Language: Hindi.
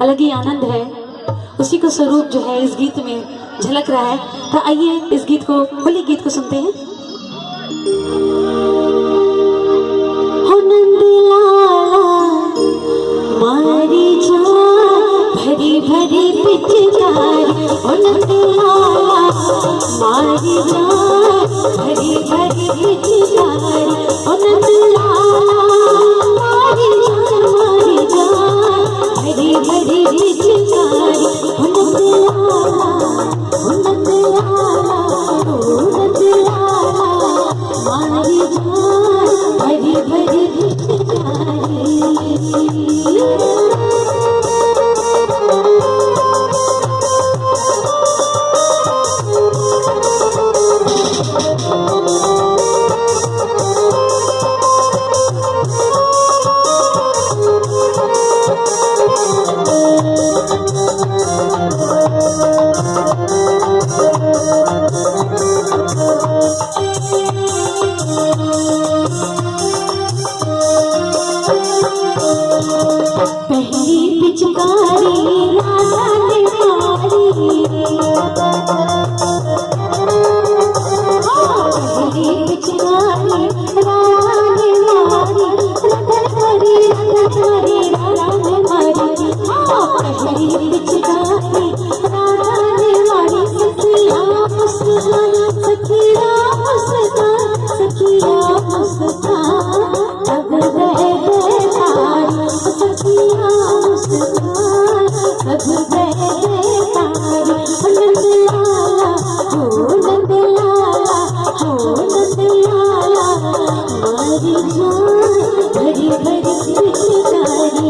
अलग ही आनंद है, उसी का स्वरूप जो है इस गीत में झलक रहा है। तो आइए इस गीत को, होली गीत को सुनते हैं। हो नंदलाला मारी जान भरी भरी पिचकारी, हो नंदलाला मारी जान भरी भरी पिचकारी, हो नंदलाला मारी जान भरी भरी पिचकारी, हो नंदलाला हो नंदलाला हो नंदलाला मारी जान भरी भरी पिचकारी। पहली पिचकारी राजा ने मारी, पहली पिचकारी राजा ने मारी, राजा ने मारी, पहली पिचकारी राजा ने मारी। सखिया मुस्कान, सखिया मुस्कान, सखिया मुस्कान, तब रह गए तारी, सखिया मुस्कान, तब रह गए तारी। नंदलाला हो नंदलाला हो नंदलाला मारी जान भरी भरी पिचकारी।